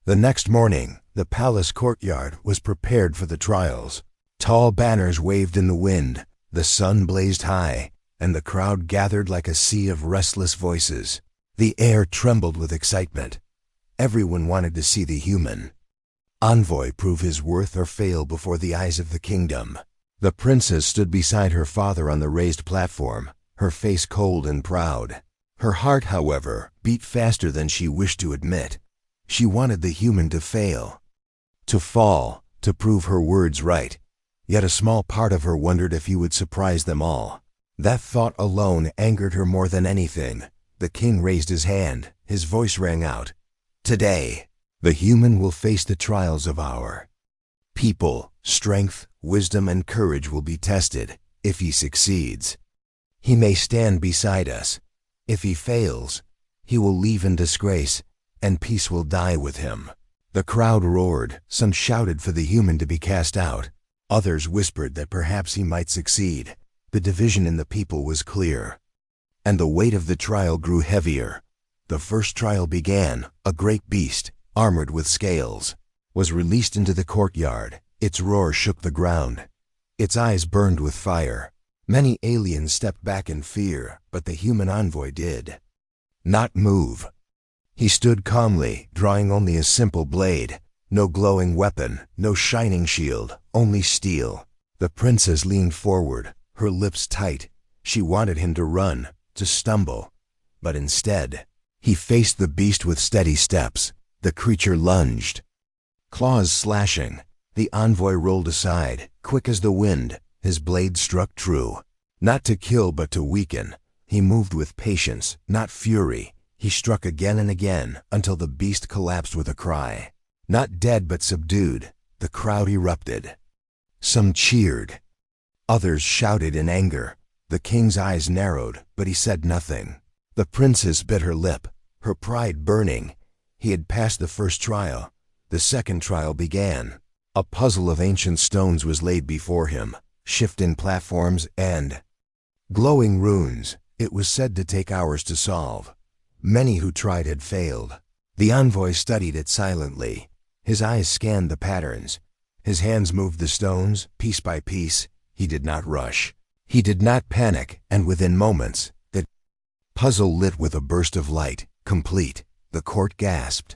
The next morning, the palace courtyard was prepared for the trials. Tall banners waved in the wind, the sun blazed high, and the crowd gathered like a sea of restless voices. The air trembled with excitement. Everyone wanted to see the human envoy prove his worth or fail before the eyes of the kingdom. The princess stood beside her father on the raised platform, her face cold and proud. Her heart, however, beat faster than she wished to admit. She wanted the human to fail, to fall, to prove her words right. Yet a small part of her wondered if he would surprise them all. That thought alone angered her more than anything. The king raised his hand, his voice rang out. Today, the human will face the trials of our people. Strength, wisdom, and courage will be tested. If he succeeds, he may stand beside us. If he fails, he will leave in disgrace, and peace will die with him. The crowd roared. Some shouted for the human to be cast out. Others whispered that perhaps he might succeed. The division in the people was clear, and the weight of the trial grew heavier. The first trial began. A great beast, armored with scales, was released into the courtyard. Its roar shook the ground. Its eyes burned with fire. Many aliens stepped back in fear, but the human envoy did not move. He stood calmly, drawing only a simple blade. No glowing weapon, no shining shield, only steel. The princess leaned forward, her lips tight. She wanted him to run, to stumble. But instead, he faced the beast with steady steps. The creature lunged, claws slashing. The envoy rolled aside, quick as the wind. His blade struck true. Not to kill, but to weaken. He moved with patience, not fury. He struck again and again, until the beast collapsed with a cry. Not dead, but subdued. The crowd erupted. Some cheered. Others shouted in anger. The king's eyes narrowed, but he said nothing. The princess bit her lip, her pride burning. He had passed the first trial. The second trial began. A puzzle of ancient stones was laid before him, shifting platforms and glowing runes. It was said to take hours to solve. Many who tried had failed. The envoy studied it silently. His eyes scanned the patterns. His hands moved the stones, piece by piece. He did not rush. He did not panic, and within moments, the puzzle lit with a burst of light, complete. The court gasped.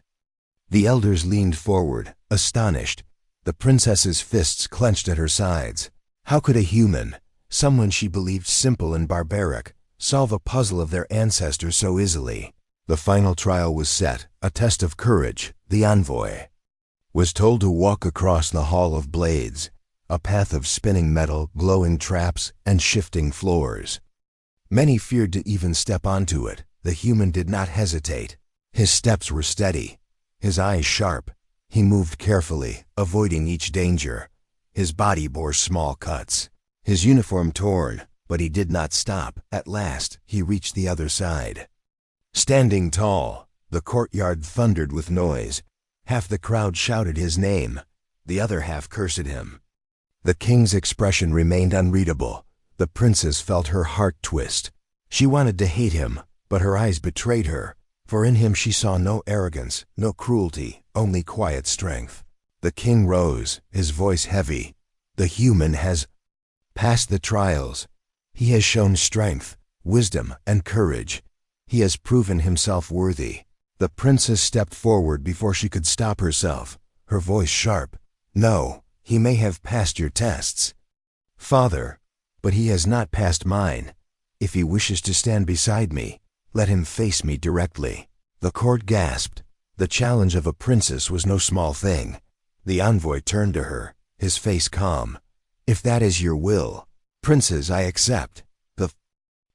The elders leaned forward, astonished. The princess's fists clenched at her sides. How could a human, someone she believed simple and barbaric, solve a puzzle of their ancestors so easily? The final trial was set, a test of courage. The envoy was told to walk across the hall of blades, a path of spinning metal, glowing traps, and shifting floors. Many feared to even step onto it. The human did not hesitate. His steps were steady, his eyes sharp. He moved carefully, avoiding each danger. His body bore small cuts, his uniform torn, but he did not stop. At last, he reached the other side. Standing tall, the courtyard thundered with noise. Half the crowd shouted his name, the other half cursed him. The king's expression remained unreadable. The princess felt her heart twist. She wanted to hate him, but her eyes betrayed her, for in him she saw no arrogance, no cruelty, only quiet strength. The king rose, his voice heavy. The human has passed the trials. He has shown strength, wisdom, and courage. He has proven himself worthy. The princess stepped forward before she could stop herself, her voice sharp. No, he may have passed your tests, father, but he has not passed mine. If he wishes to stand beside me, let him face me directly. The court gasped. The challenge of a princess was no small thing. The envoy turned to her, his face calm. If that is your will, princess, I accept. The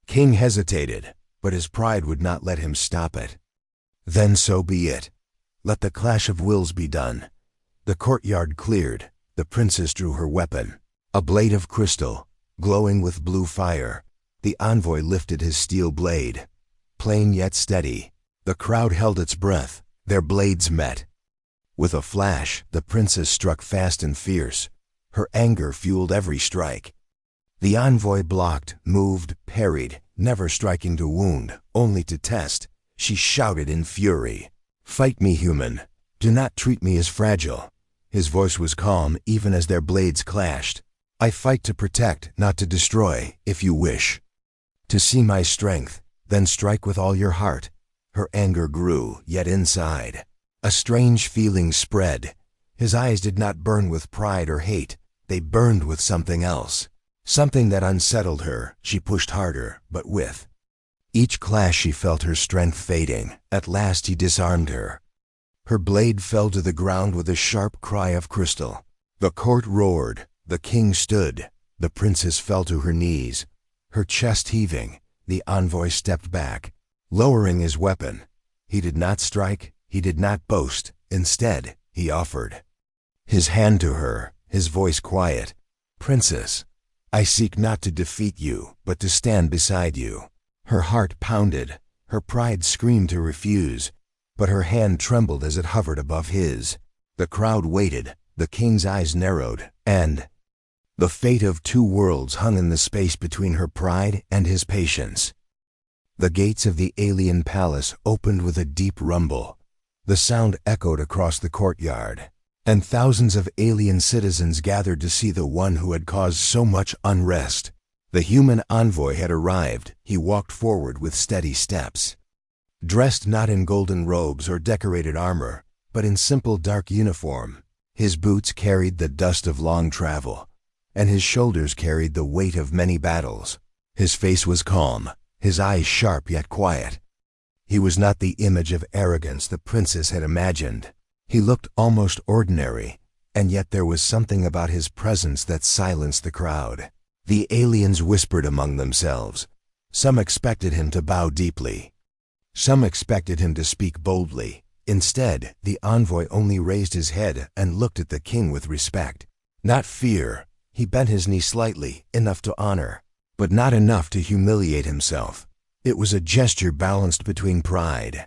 king hesitated, but his pride would not let him stop it. Then so be it. Let the clash of wills be done. The courtyard cleared. The princess drew her weapon, a blade of crystal, glowing with blue fire. The envoy lifted his steel blade, plain yet steady. The crowd held its breath. Their blades met. With a flash, the princess struck fast and fierce. Her anger fueled every strike. The envoy blocked, moved, parried, never striking to wound, only to test. She shouted in fury, "Fight me, human. Do not treat me as fragile." His voice was calm even as their blades clashed. "I fight to protect, not to destroy, if you wish to see my strength, then strike with all your heart." Her anger grew, yet inside a strange feeling spread. His eyes did not burn with pride or hate. They burned with something else. Something that unsettled her. She pushed harder, but with each clash she felt her strength fading. At last he disarmed her. Her blade fell to the ground with a sharp cry of crystal. The court roared. The king stood. The princess fell to her knees, her chest heaving. The envoy stepped back, lowering his weapon. He did not strike. He did not boast. Instead, he offered his hand to her, his voice quiet. "Princess, I seek not to defeat you, but to stand beside you." Her heart pounded. Her pride screamed to refuse, but her hand trembled as it hovered above his. The crowd waited. The king's eyes narrowed, and the fate of two worlds hung in the space between her pride and his patience. The gates of the alien palace opened with a deep rumble. The sound echoed across the courtyard, and thousands of alien citizens gathered to see the one who had caused so much unrest. The human envoy had arrived. He walked forward with steady steps, dressed not in golden robes or decorated armor, but in simple dark uniform. His boots carried the dust of long travel, and his shoulders carried the weight of many battles. His face was calm, his eyes sharp yet quiet. He was not the image of arrogance the princess had imagined. He looked almost ordinary, and yet there was something about his presence that silenced the crowd. The aliens whispered among themselves. Some expected him to bow deeply. Some expected him to speak boldly. Instead, the envoy only raised his head and looked at the king with respect. Not fear. He bent his knee slightly, enough to honor, but not enough to humiliate himself. It was a gesture balanced between pride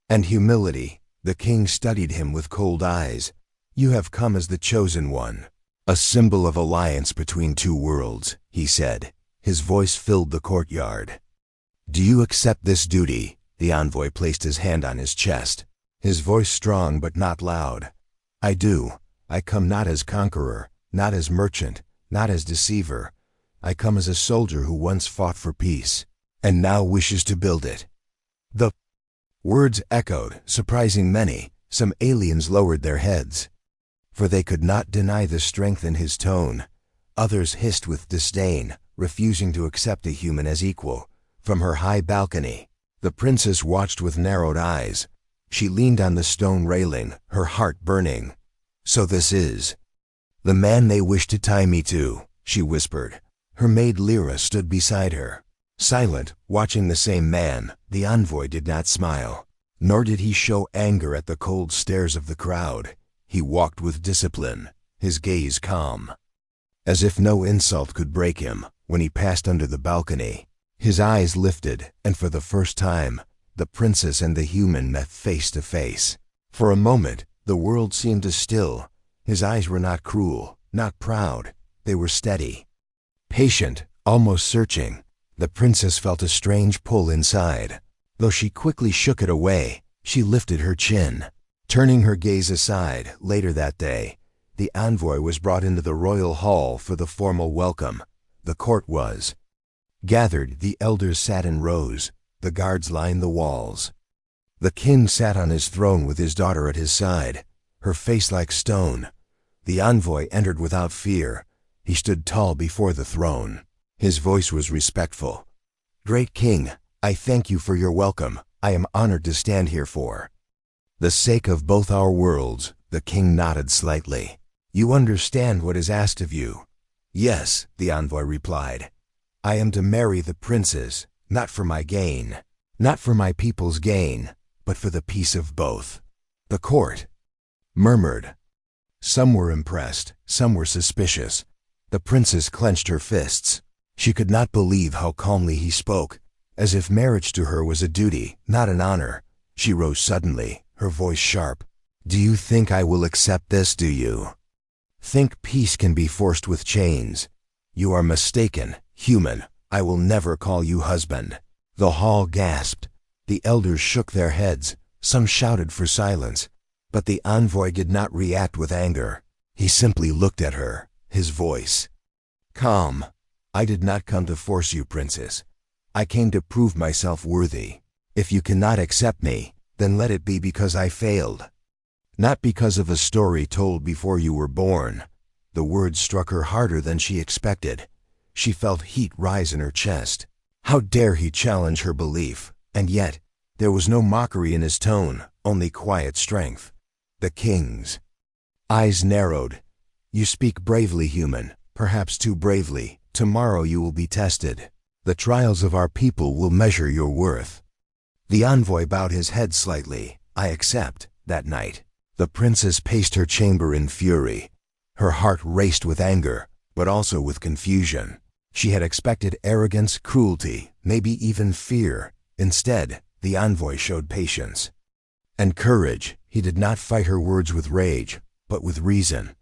and humility. The king studied him with cold eyes. "You have come as the chosen one, a symbol of alliance between two worlds," he said. His voice filled the courtyard. "Do you accept this duty?" The envoy placed his hand on his chest, his voice strong but not loud. "I do. I come not as conqueror, not as merchant, not as deceiver. I come as a soldier who once fought for peace, and now wishes to build it." The words echoed, surprising many. Some aliens lowered their heads, for they could not deny the strength in his tone. Others hissed with disdain, refusing to accept a human as equal. From her high balcony, the princess watched with narrowed eyes. She leaned on the stone railing, her heart burning. "So this is the man they wish to tie me to," she whispered. Her maid Lyra stood beside her, silent, watching the same man. The envoy did not smile, nor did he show anger at the cold stares of the crowd. He walked with discipline, his gaze calm, as if no insult could break him. When he passed under the balcony, his eyes lifted, and for the first time, the princess and the human met face to face. For a moment, the world seemed to still. His eyes were not cruel, not proud. They were steady, patient, almost searching. The princess felt a strange pull inside. Though she quickly shook it away, she lifted her chin, turning her gaze aside. Later that day, the envoy was brought into the royal hall for the formal welcome. The court was gathered. The elders sat in rows. The guards lined the walls. The king sat on his throne with his daughter at his side, her face like stone. The envoy entered without fear. He stood tall before the throne. His voice was respectful. "Great king, I thank you for your welcome. I am honored to stand here for the sake of both our worlds." The king nodded slightly. "You understand what is asked of you?" "Yes," the envoy replied. "I am to marry the princess, not for my gain, not for my people's gain, but for the peace of both." The court murmured. Some were impressed, some were suspicious. The princess clenched her fists. She could not believe how calmly he spoke, as if marriage to her was a duty, not an honor. She rose suddenly, her voice sharp. "Do you think I will accept this, do you? Think peace can be forced with chains? You are mistaken, human. I will never call you husband." The hall gasped. The elders shook their heads. Some shouted for silence. But the envoy did not react with anger. He simply looked at her, his voice calm. I did not come to force you, princess. I came to prove myself worthy. If you cannot accept me, then let it be because I failed. Not because of a story told before you were born. The words struck her harder than she expected. She felt heat rise in her chest. How dare he challenge her belief? And yet, there was no mockery in his tone, only quiet strength. The king's eyes narrowed. You speak bravely, human, perhaps too bravely. Tomorrow you will be tested. The trials of our people will measure your worth. The envoy bowed his head slightly. I accept. That night, the princess paced her chamber in fury. Her heart raced with anger, but also with confusion. She had expected arrogance, cruelty, maybe even fear. Instead, the envoy showed patience and courage. He did not fight her words with rage, but with reason,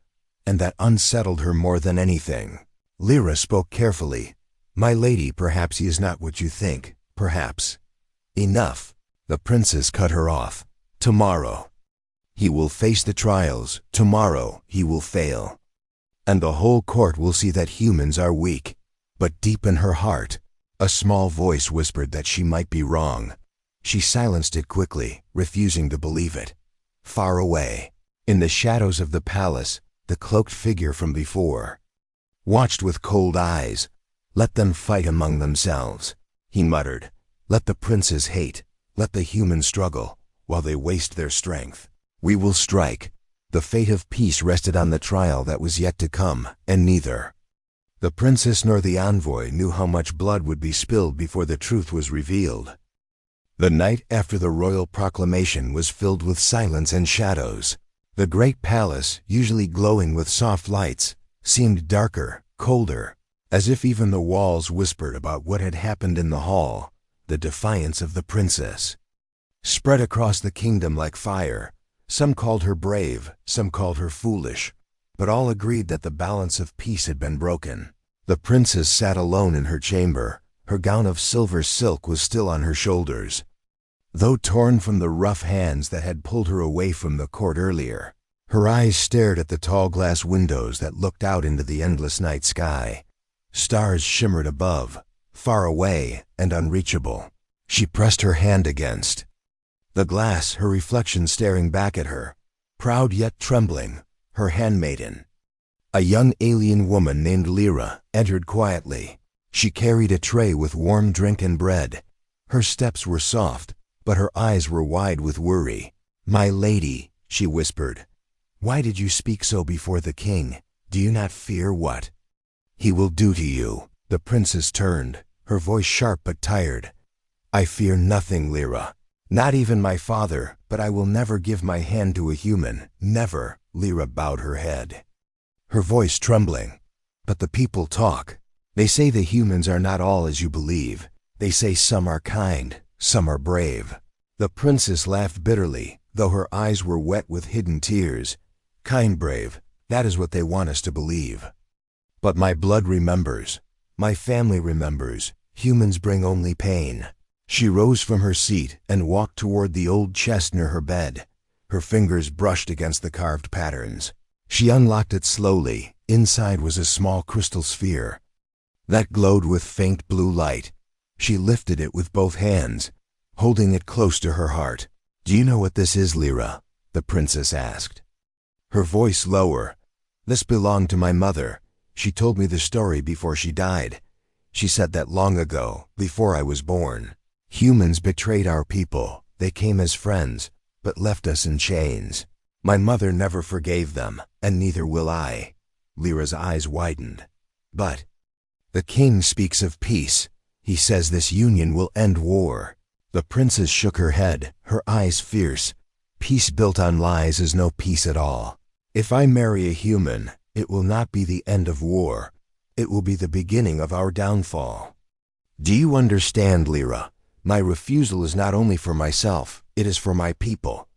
and that unsettled her more than anything. Lyra spoke carefully. My lady, perhaps he is not what you think. Perhaps. Enough. The princess cut her off. Tomorrow, he will face the trials. Tomorrow, he will fail. And the whole court will see that humans are weak. But deep in her heart, a small voice whispered that she might be wrong. She silenced it quickly, refusing to believe it. Far away, in the shadows of the palace, the cloaked figure from before watched with cold eyes. Let them fight among themselves, he muttered. Let the princes hate. Let the humans struggle, while they waste their strength. We will strike. The fate of peace rested on the trial that was yet to come, and neither the princess nor the envoy knew how much blood would be spilled before the truth was revealed. The night after the royal proclamation was filled with silence and shadows. The great palace, usually glowing with soft lights, seemed darker, colder, as if even the walls whispered about what had happened in the hall. The defiance of the princess spread across the kingdom like fire. Some called her brave, some called her foolish, but all agreed that the balance of peace had been broken. The princess sat alone in her chamber. Her gown of silver silk was still on her shoulders, though torn from the rough hands that had pulled her away from the court earlier. Her eyes stared at the tall glass windows that looked out into the endless night sky. Stars shimmered above, far away and unreachable. She pressed her hand against the glass, her reflection staring back at her, proud yet trembling. Her handmaiden, a young alien woman named Lyra, entered quietly. She carried a tray with warm drink and bread. Her steps were soft, but her eyes were wide with worry. My lady, she whispered, why did you speak so before the king? Do you not fear what he will do to you? The princess turned, her voice sharp but tired. I fear nothing, Lyra. Not even my father, but I will never give my hand to a human. Never. Lyra bowed her head, her voice trembling. But the people talk. They say the humans are not all as you believe. They say some are kind, some are brave. The princess laughed bitterly, though her eyes were wet with hidden tears. Kind, brave, that is what they want us to believe. But my blood remembers. My family remembers. Humans bring only pain. She rose from her seat and walked toward the old chest near her bed. Her fingers brushed against the carved patterns. She unlocked it slowly. Inside was a small crystal sphere that glowed with faint blue light. She lifted it with both hands, holding it close to her heart. Do you know what this is, Lyra? The princess asked, her voice lower. This belonged to my mother. She told me the story before she died. She said that long ago, before I was born, humans betrayed our people. They came as friends, but left us in chains. My mother never forgave them, and neither will I. Lyra's eyes widened. But the king speaks of peace. He says this union will end war. The princess shook her head, her eyes fierce. Peace built on lies is no peace at all. If I marry a human, it will not be the end of war. It will be the beginning of our downfall. Do you understand, Lyra? My refusal is not only for myself, it is for my people.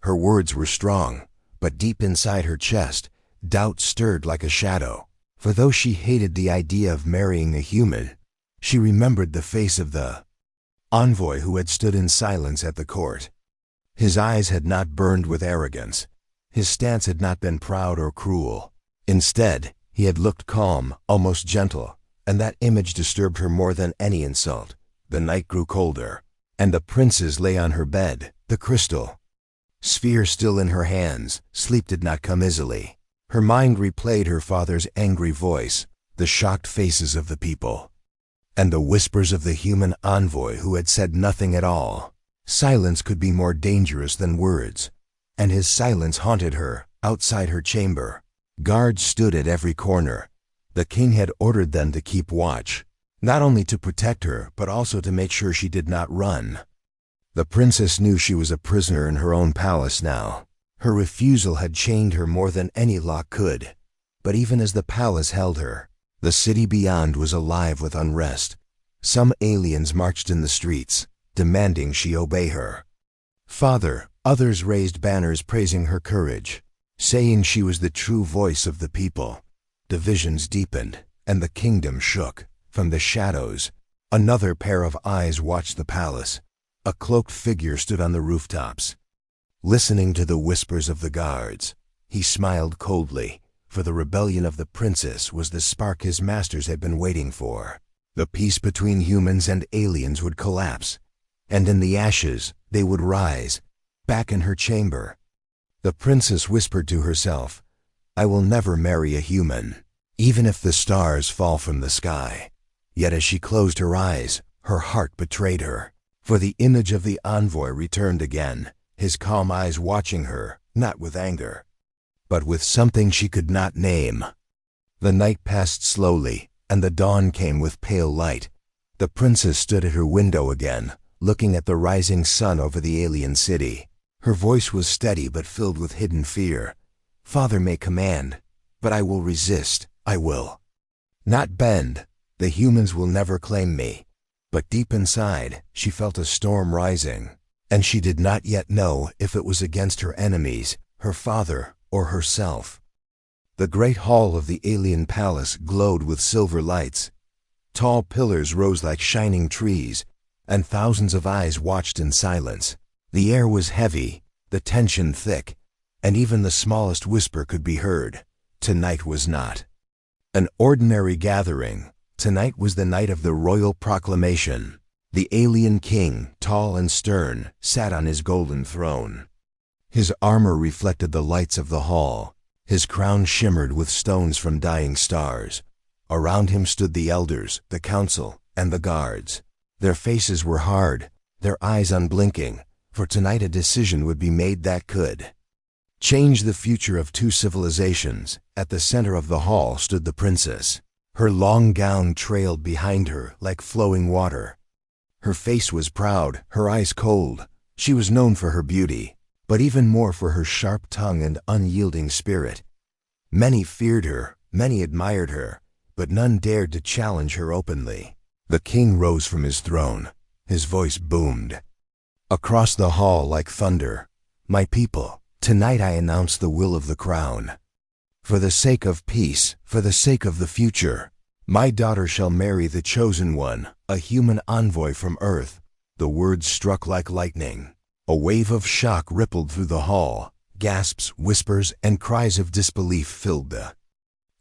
Her words were strong, but deep inside her chest, doubt stirred like a shadow. For though she hated the idea of marrying a human, she remembered the face of the envoy who had stood in silence at the court. His eyes had not burned with arrogance. His stance had not been proud or cruel. Instead, he had looked calm, almost gentle, and that image disturbed her more than any insult. The night grew colder, and the princess lay on her bed, the crystal sphere still in her hands. Sleep did not come easily. Her mind replayed her father's angry voice, the shocked faces of the people, and the whispers of the human envoy who had said nothing at all. Silence could be more dangerous than words, and his silence haunted her. Outside her chamber, guards stood at every corner. The king had ordered them to keep watch, not only to protect her, but also to make sure she did not run. The princess knew she was a prisoner in her own palace now. Her refusal had chained her more than any lock could. But even as the palace held her, the city beyond was alive with unrest. Some aliens marched in the streets, demanding she obey her. Father, others raised banners praising her courage, saying she was the true voice of the people. Divisions deepened, and the kingdom shook. From the shadows, another pair of eyes watched the palace. A cloaked figure stood on the rooftops, listening to the whispers of the guards. He smiled coldly, for the rebellion of the princess was the spark his masters had been waiting for. The peace between humans and aliens would collapse, and in the ashes they would rise. Back in her chamber, the princess whispered to herself, "I will never marry a human, even if the stars fall from the sky." Yet as she closed her eyes, her heart betrayed her, for the image of the envoy returned again, his calm eyes watching her, not with anger, but with something she could not name. The night passed slowly, and the dawn came with pale light. The princess stood at her window again, looking at the rising sun over the alien city. Her voice was steady but filled with hidden fear. "Father may command, but I will resist. I will not bend. The humans will never claim me." But deep inside, she felt a storm rising, and she did not yet know if it was against her enemies, her father, or herself. The great hall of the alien palace glowed with silver lights. Tall pillars rose like shining trees, and thousands of eyes watched in silence. The air was heavy, the tension thick, and even the smallest whisper could be heard. Tonight was not an ordinary gathering. Tonight was the night of the royal proclamation. The alien king, tall and stern, sat on his golden throne. His armor reflected the lights of the hall. His crown shimmered with stones from dying stars. Around him stood the elders, the council, and the guards. Their faces were hard, their eyes unblinking, for tonight a decision would be made that could change the future of two civilizations. At the center of the hall stood the princess. Her long gown trailed behind her like flowing water. Her face was proud, her eyes cold. She was known for her beauty, but even more for her sharp tongue and unyielding spirit. Many feared her, many admired her, but none dared to challenge her openly. The king rose from his throne. His voice boomed across the hall like thunder. "My people, tonight I announce the will of the crown. For the sake of peace, for the sake of the future, my daughter shall marry the chosen one, a human envoy from Earth." The words struck like lightning. A wave of shock rippled through the hall. Gasps, whispers, and cries of disbelief filled the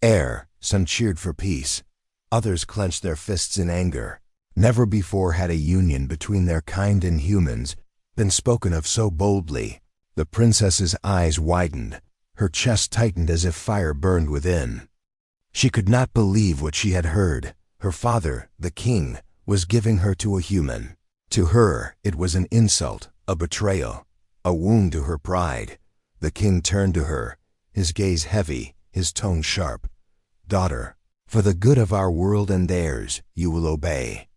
air. Some cheered for peace. Others clenched their fists in anger. Never before had a union between their kind and humans been spoken of so boldly. The princess's eyes widened. Her chest tightened as if fire burned within. She could not believe what she had heard. Her father, the king, was giving her to a human. To her, it was an insult, a betrayal, a wound to her pride. The king turned to her, his gaze heavy, his tone sharp. "Daughter, for the good of our world and theirs, you will obey."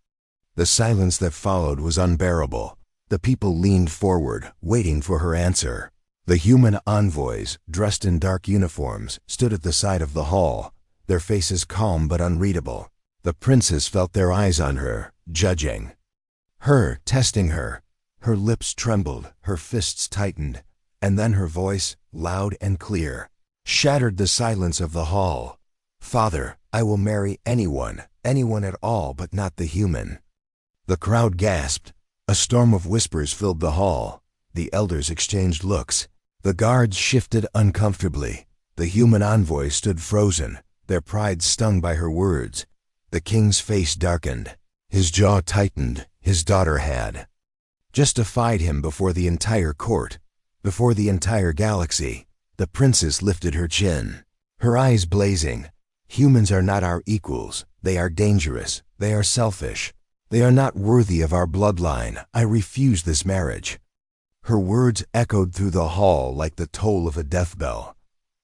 The silence that followed was unbearable. The people leaned forward, waiting for her answer. The human envoys, dressed in dark uniforms, stood at the side of the hall, their faces calm but unreadable. The princess felt their eyes on her, judging her, testing her. Her lips trembled, her fists tightened, and then her voice, loud and clear, shattered the silence of the hall. "Father, I will marry anyone at all, but not the human." The crowd gasped. A storm of whispers filled the hall. The elders exchanged looks. The guards shifted uncomfortably. The human envoy stood frozen, their pride stung by her words. The king's face darkened. His jaw tightened. His daughter had justified him before the entire court, before the entire galaxy. The princess lifted her chin, her eyes blazing. Humans are not our equals. They are dangerous. They are selfish. They are not worthy of our bloodline. I refuse this marriage. Her words echoed through the hall like the toll of a death bell.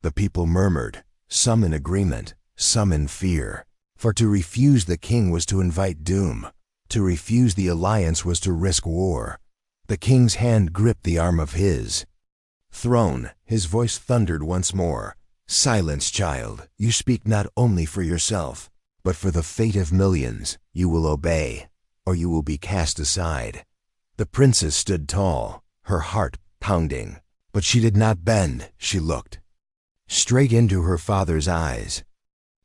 The people murmured, some in agreement, some in fear. For to refuse the king was to invite doom. To refuse the alliance was to risk war. The king's hand gripped the arm of his throne. His voice thundered once more. Silence, child. You speak not only for yourself, but for the fate of millions. You will obey, or you will be cast aside. The princess stood tall, her heart pounding, but she did not bend. She looked straight into her father's eyes,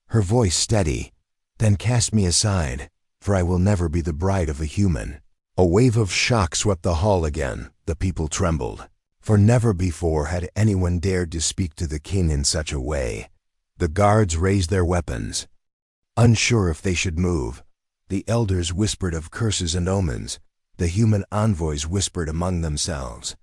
her voice steady. Then cast me aside, for I will never be the bride of a human. A wave of shock swept the hall again. The people trembled, for never before had anyone dared to speak to the king in such a way. The guards raised their weapons, unsure if they should move. The elders whispered of curses and omens. The human envoys whispered among themselves,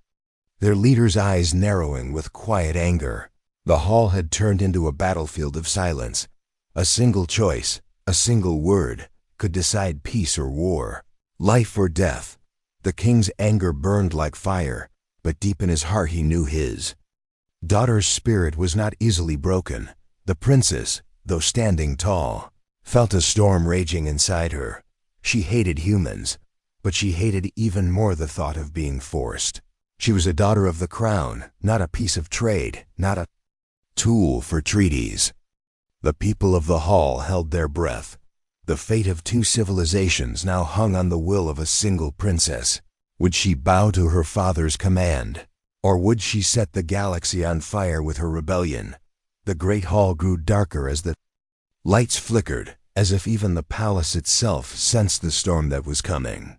their leaders' eyes narrowing with quiet anger. The hall had turned into a battlefield of silence. A single choice, a single word, could decide peace or war, life or death. The king's anger burned like fire, but deep in his heart he knew his daughter's spirit was not easily broken. The princess, though standing tall, felt a storm raging inside her. She hated humans, but she hated even more the thought of being forced. She was a daughter of the crown, not a piece of trade, not a tool for treaties. The people of the hall held their breath. The fate of two civilizations now hung on the will of a single princess. Would she bow to her father's command, or would she set the galaxy on fire with her rebellion? The great hall grew darker as the lights flickered, as if even the palace itself sensed the storm that was coming.